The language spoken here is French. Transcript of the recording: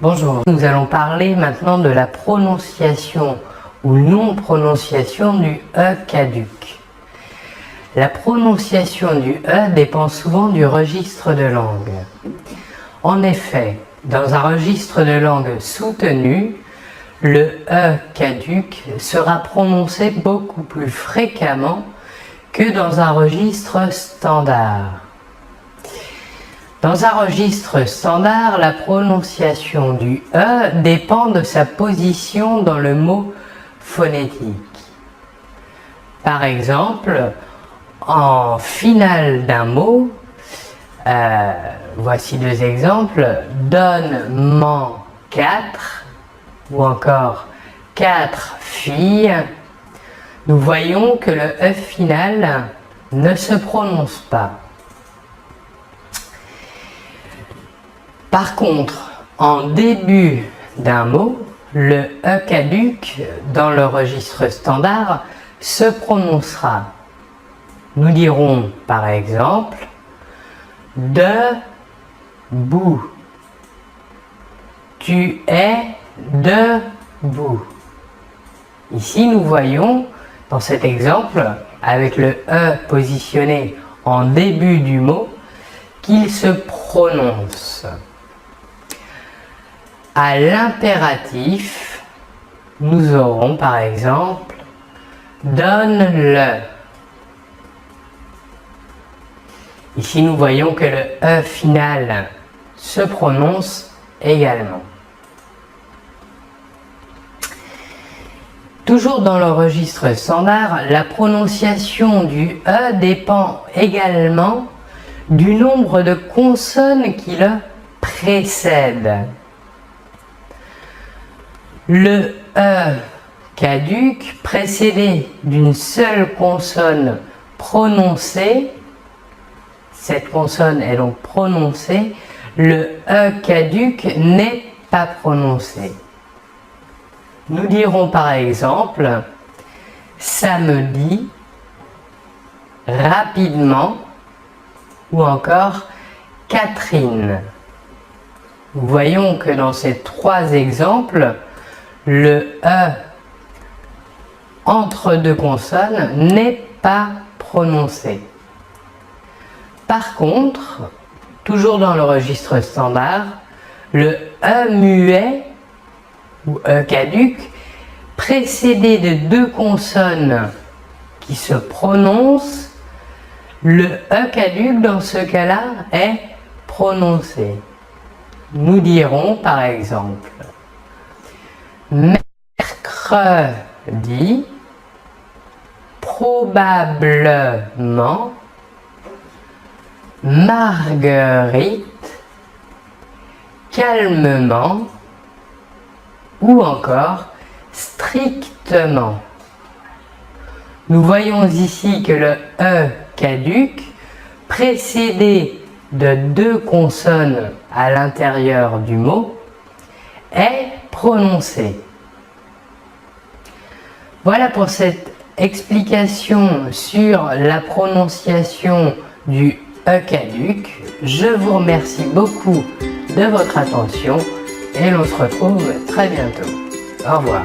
Bonjour, nous allons parler maintenant de la prononciation ou non-prononciation du E caduc. La prononciation du E dépend souvent du registre de langue. En effet, dans un registre de langue soutenu, le E caduc sera prononcé beaucoup plus fréquemment que dans un registre standard. Dans un registre standard, la prononciation du E dépend de sa position dans le mot phonétique. Par exemple, en finale d'un mot, voici deux exemples, donne-m'en 4 ou encore 4 filles. Nous voyons que le E final ne se prononce pas. Par contre, en début d'un mot, le E caduc dans le registre standard se prononcera. Nous dirons par exemple debout. Tu es debout. Ici, nous voyons dans cet exemple, avec le E positionné en début du mot, qu'il se prononce. À l'impératif, nous aurons par exemple donne-le. Ici, nous voyons que le E final se prononce également. Toujours dans le registre standard, la prononciation du E dépend également du nombre de consonnes qui le précèdent. Le E caduc précédé d'une seule consonne prononcée, cette consonne est donc prononcée, le E caduc n'est pas prononcé. Nous dirons par exemple samedi, rapidement ou encore Catherine. Nous voyons que dans ces trois exemples, le E entre deux consonnes n'est pas prononcé. Par contre, toujours dans le registre standard, le E muet ou E caduc, précédé de deux consonnes qui se prononcent, le E caduc dans ce cas-là est prononcé. Nous dirons par exemple mercredi, probablement, Marguerite, calmement ou encore strictement. Nous voyons ici que le E caduc, précédé de deux consonnes à l'intérieur du mot, est prononcé. Voilà pour cette explication sur la prononciation du E caduc. Je vous remercie beaucoup de votre attention et l'on se retrouve très bientôt. Au revoir.